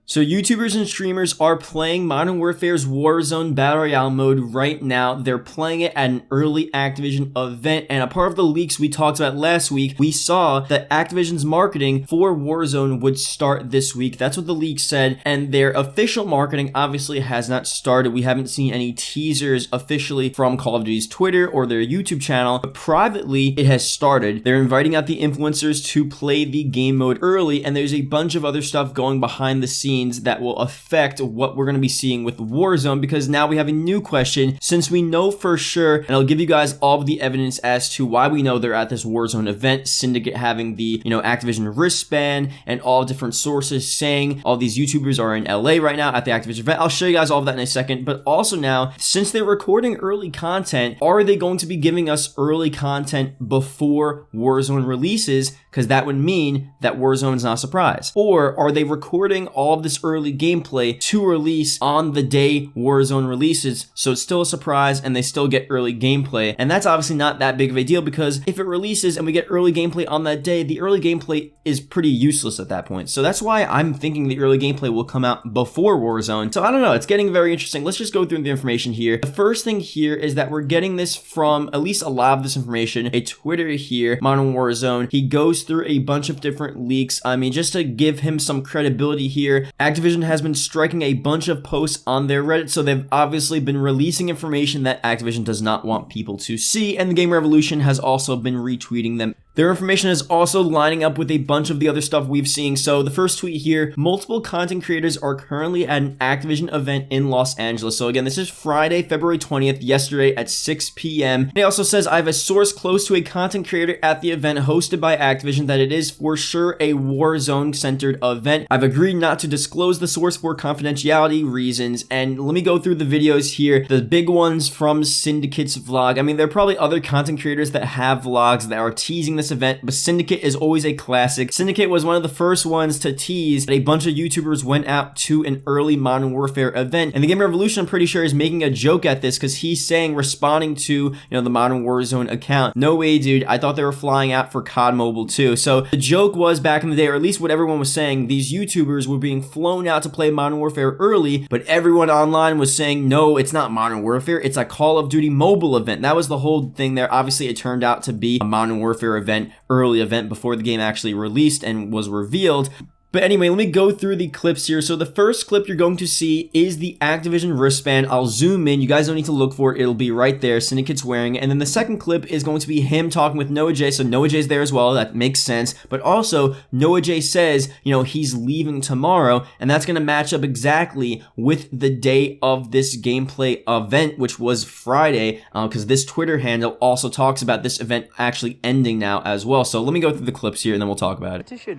So YouTubers and streamers are playing Modern Warfare's Warzone Battle Royale mode right now. They're playing it at an early Activision event, and a part of the leaks we talked about last week, we saw that Activision's marketing for Warzone would start this week. That's what the leak said, and their official marketing obviously has not started. We haven't seen any teasers officially from Call of Duty's Twitter or their YouTube channel, but privately it has started. They're inviting out the influencers to play the game mode early, and there's a bunch of other stuff going behind the scenes that will affect what we're going to be seeing with Warzone, because now we have a new question. Since we know for sure, and I'll give you guys all of the evidence as to why we know they're at this Warzone event, Syndicate having the, Activision wristband, and all different sources saying all these YouTubers are in LA right now at the Activision event. I'll show you guys all of that in a second, but also now, since they're recording early content, are they going to be giving us early content before Warzone releases? Because that would mean that Warzone is not a surprise. Or are they recording all of this early gameplay to release on the day Warzone releases, so it's still a surprise and they still get early gameplay? And that's obviously not that big of a deal, because if it releases and we get early gameplay on that day, the early gameplay is pretty useless at that point. So that's why I'm thinking the early gameplay will come out before Warzone. So I don't know, it's getting very interesting. Let's just go through the information here. The first thing here is that we're getting this from, at least a lot of this information, a Twitter here, Modern Warzone. He goes through a bunch of different leaks. I mean, just to give him some credibility here, Activision has been striking a bunch of posts on their Reddit, so they've obviously been releasing information that Activision does not want people to see, and the Game Revolution has also been retweeting them. Their information is also lining up with a bunch of the other stuff we've seen. So the first tweet here, multiple content creators are currently at an Activision event in Los Angeles. So again, this is Friday, February 20th, yesterday at 6 p.m. It also says, I have a source close to a content creator at the event hosted by Activision that it is for sure a Warzone-centered event. I've agreed not to disclose the source for confidentiality reasons. And let me go through the videos here. The big ones from Syndicate's vlog. I mean, there are probably other content creators that have vlogs that are teasing this event, but Syndicate is always a classic. Syndicate was one of the first ones to tease that a bunch of YouTubers went out to an early Modern Warfare event, and the Game Revolution, I'm pretty sure, is making a joke at this, because he's saying, responding to the Modern Warzone account, no way dude, I thought they were flying out for COD Mobile too. So the joke was back in the day, or at least what everyone was saying, these YouTubers were being flown out to play Modern Warfare early, but everyone online was saying, no, it's not Modern Warfare, it's a Call of Duty Mobile event. That was the whole thing there. Obviously it turned out to be a Modern Warfare event, early event, before the game actually released and was revealed. But anyway, let me go through the clips here. So the first clip you're going to see is the Activision wristband. I'll zoom in. You guys don't need to look for it. It'll be right there. Syndicate's wearing it. And then the second clip is going to be him talking with Noah J. So Noah J's there as well. That makes sense. But also, Noah J says, he's leaving tomorrow. And that's going to match up exactly with the day of this gameplay event, which was Friday. Because this Twitter handle also talks about this event actually ending now as well. So let me go through the clips here and then we'll talk about it.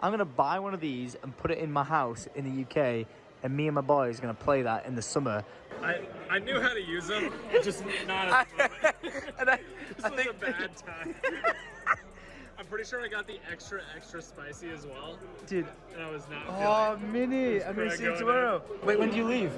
I'm going to buy one of these and put it in my house in the UK, and me and my boys are going to play that in the summer. I knew how to use them, just not at the moment. This was a bad time. I'm pretty sure I got the extra spicy as well. Dude. And I was not Minnie, I'm going to see you tomorrow. In. Wait, when do you leave?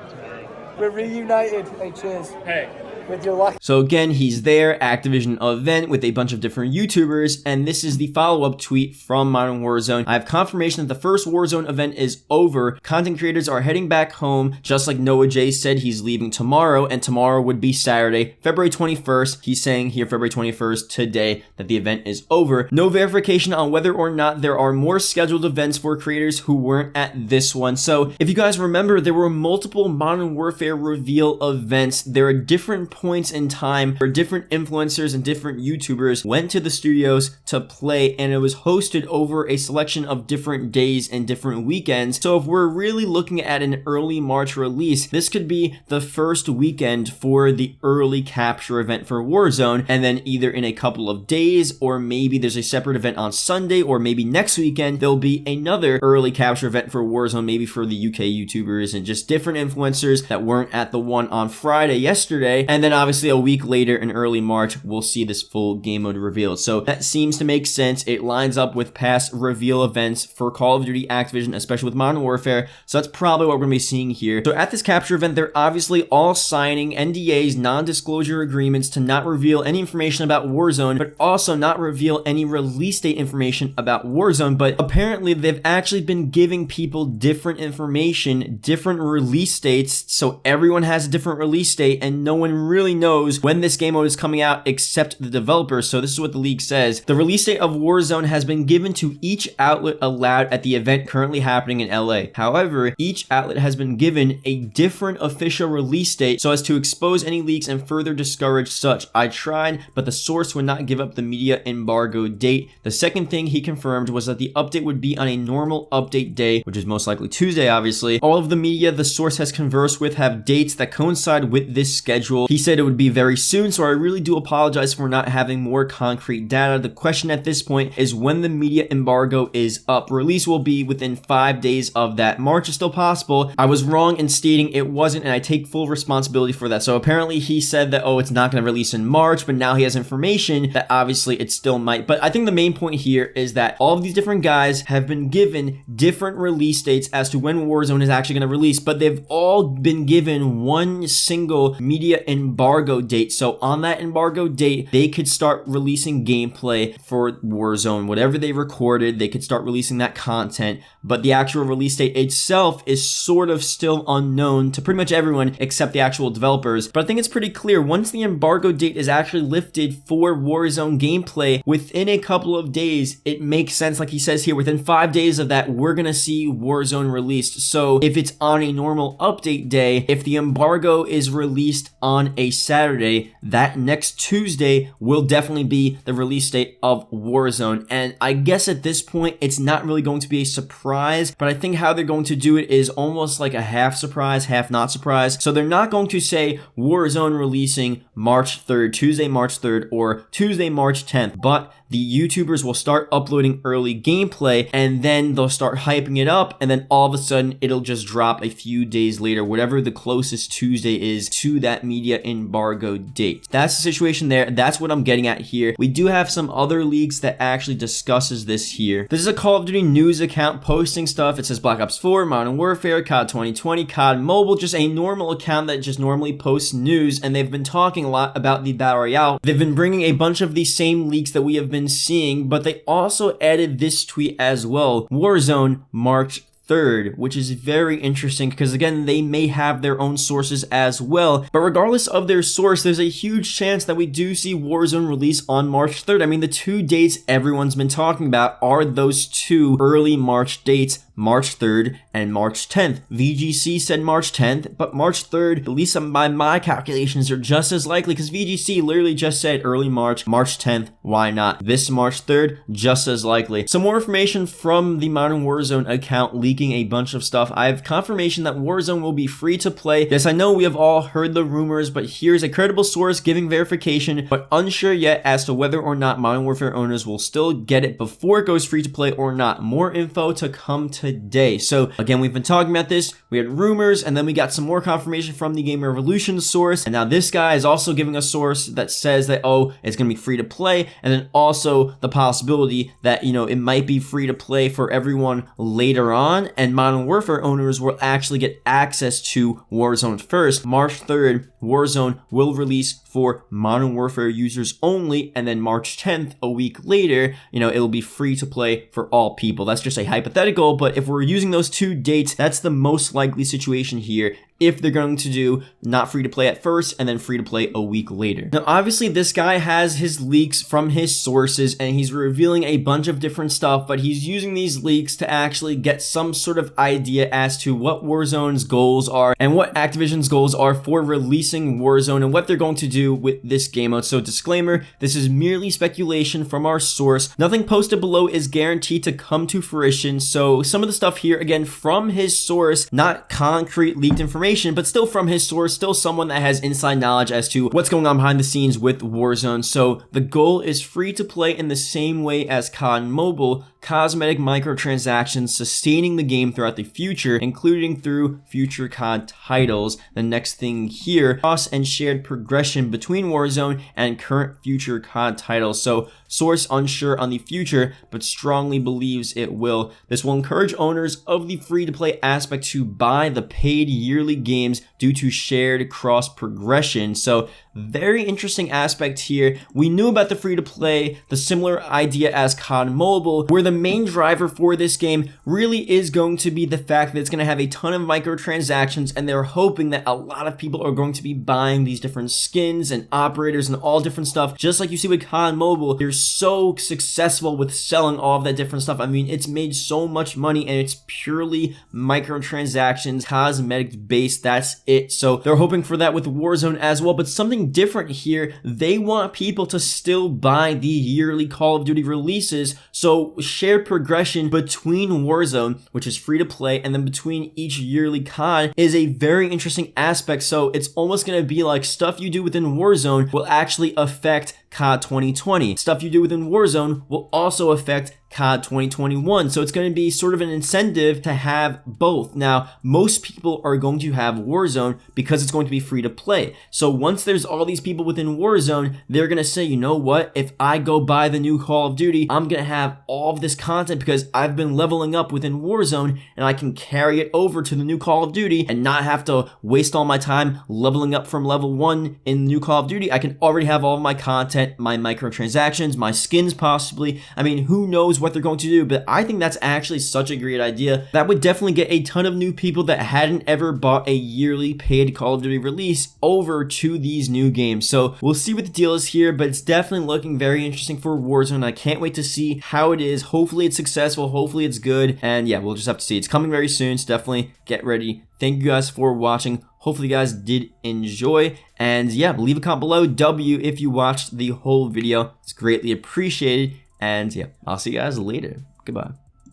Tomorrow. We're reunited. Hey, cheers. Hey. With your life. So again, he's there, Activision event with a bunch of different YouTubers, and this is the follow-up tweet from Modern Warzone. I have confirmation that the first Warzone event is over. Content creators are heading back home, just like Noah J said he's leaving tomorrow, and tomorrow would be Saturday, February 21st. He's saying here February 21st today that the event is over. No verification on whether or not there are more scheduled events for creators who weren't at this one. So if you guys remember, there were multiple Modern Warfare reveal events. There are different points in time where different influencers and different YouTubers went to the studios to play, and it was hosted over a selection of different days and different weekends. So if we're really looking at an early March release, this could be the first weekend for the early capture event for Warzone, and then either in a couple of days, or maybe there's a separate event on Sunday, or maybe next weekend there'll be another early capture event for Warzone, maybe for the UK YouTubers and just different influencers that weren't at the one on Friday yesterday. And then obviously a week later in early March, we'll see this full game mode revealed. So that seems to make sense. It lines up with past reveal events for Call of Duty Activision, especially with Modern Warfare. So that's probably what we're going to be seeing here. So at this capture event, they're obviously all signing NDAs, non-disclosure agreements, to not reveal any information about Warzone, but also not reveal any release date information about Warzone. But apparently they've actually been giving people different information, different release dates, so everyone has a different release date and no one really knows when this game mode is coming out except the developers. So this is what the league says. The release date of Warzone has been given to each outlet allowed at the event currently happening in LA. However, each outlet has been given a different official release date so as to expose any leaks and further discourage such. I tried, but the source would not give up the media embargo date. The second thing he confirmed was that the update would be on a normal update day, which is most likely Tuesday, obviously. All of the media the source has conversed with have dates that coincide with this schedule. He said it would be very soon, so I really do apologize for not having more concrete data. The question at this point is when the media embargo is up. Release will be within 5 days of that. March is still possible. I was wrong in stating it wasn't, and I take full responsibility for that. So apparently he said that, oh, it's not going to release in March, but now he has information that obviously it still might. But I think the main point here is that all of these different guys have been given different release dates as to when Warzone is actually going to release, but they've all been given one single media embargo date. So on that embargo date, they could start releasing gameplay for Warzone. Whatever they recorded, they could start releasing that content, but the actual release date itself is sort of still unknown to pretty much everyone except the actual developers. But I think it's pretty clear once the embargo date is actually lifted for Warzone gameplay within a couple of days, it makes sense, like he says here, within 5 days of that, we're gonna see Warzone released. So if it's on a normal update day, if the embargo is released on a Saturday, that next Tuesday will definitely be the release date of Warzone. And I guess at this point, it's not really going to be a surprise, but I think how they're going to do it is almost like a half surprise, half not surprise. So they're not going to say Warzone releasing March 3rd, Tuesday, March 3rd, or Tuesday, March 10th, but the YouTubers will start uploading early gameplay and then they'll start hyping it up, and then all of a sudden it'll just drop a few days later, whatever the closest Tuesday is to that media embargo date. That's the situation there. That's what I'm getting at here. We do have some other leaks that actually discusses this here. This is a Call of Duty news account posting stuff. It says Black Ops 4, Modern Warfare, COD 2020, COD Mobile, just a normal account that just normally posts news, and they've been talking a lot about the Battle Royale. They've been bringing a bunch of these same leaks that we have been seeing, but they also added this tweet as well. Warzone March 3rd, which is very interesting because again, they may have their own sources as well, but regardless of their source, there's a huge chance that we do see Warzone release on March 3rd. I mean, the two dates everyone's been talking about are those two early March dates, March 3rd and March 10th. VGC said March 10th, but March 3rd, at least by my calculations, are just as likely because VGC literally just said early March, March 10th, why not? This March 3rd, just as likely. Some more information from the Modern Warzone account leaking a bunch of stuff. I have confirmation that Warzone will be free to play. Yes, I know we have all heard the rumors, but here's a credible source giving verification, but unsure yet as to whether or not Modern Warfare owners will still get it before it goes free to play or not. More info to come today. So again, we've been talking about this. We had rumors, and then we got some more confirmation from the Game Revolution source, and now this guy is also giving a source that says that, oh, it's gonna be free to play, and then also the possibility that, you know, it might be free to play for everyone later on, and Modern Warfare owners will actually get access to Warzone first. March 3rd, Warzone will release for Modern Warfare users only, and then March 10th, a week later, you know, it'll be free to play for all people. That's just a hypothetical, but if we're using those two dates, that's the most likely situation here, if they're going to do not free to play at first and then free to play a week later. Now, obviously, this guy has his leaks from his sources and he's revealing a bunch of different stuff, but he's using these leaks to actually get some sort of idea as to what Warzone's goals are and what Activision's goals are for releasing Warzone and what they're going to do with this game mode. So disclaimer, this is merely speculation from our source. Nothing posted below is guaranteed to come to fruition. So some of the stuff here, again, from his source, not concrete leaked information, but still from his source, still someone that has inside knowledge as to what's going on behind the scenes with Warzone. So the goal is free to play in the same way as COD Mobile. cosmetic microtransactions sustaining the game throughout the future, including through future COD titles. The next thing here, cross and shared progression between Warzone and current future COD titles. So source unsure on the future, but strongly believes it will. This will encourage owners of the free-to-play aspect to buy the paid yearly games due to shared cross progression. So very interesting aspect here. We knew about the free-to-play, the similar idea as COD Mobile, where the main driver for this game really is going to be the fact that it's going to have a ton of microtransactions, and they're hoping that a lot of people are going to be buying these different skins and operators and all different stuff. Just like you see with COD Mobile, they're so successful with selling all of that different stuff. I mean, it's made so much money, and it's purely microtransactions, cosmetic based, that's it. So they're hoping for that with Warzone as well, but something different here. They want people to still buy the yearly Call of Duty releases, so shared progression between Warzone, which is free to play, and then between each yearly COD is a very interesting aspect. So it's almost going to be like stuff you do within Warzone will actually affect COD 2020. Stuff you do within Warzone will also affect COD 2021. So it's going to be sort of an incentive to have both. Now, most people are going to have Warzone because it's going to be free to play. So once there's all these people within Warzone, they're going to say, you know what? If I go buy the new Call of Duty, I'm going to have all of this content because I've been leveling up within Warzone, and I can carry it over to the new Call of Duty and not have to waste all my time leveling up from level 1 in the new Call of Duty. I can already have all of my content, my microtransactions, my skins possibly. I mean, who knows what they're going to do, but I think that's actually such a great idea. That would definitely get a ton of new people that hadn't ever bought a yearly paid Call of Duty release over to these new games. So we'll see what the deal is here, but it's definitely looking very interesting for Warzone. I can't wait to see how it is. Hopefully it's successful, hopefully it's good, and yeah, we'll just have to see. It's coming very soon, so definitely get ready. Thank you guys for watching. Hopefully you guys did enjoy, and yeah, leave a comment below W if you watched the whole video. It's greatly appreciated, and yeah, I'll see you guys later. Goodbye.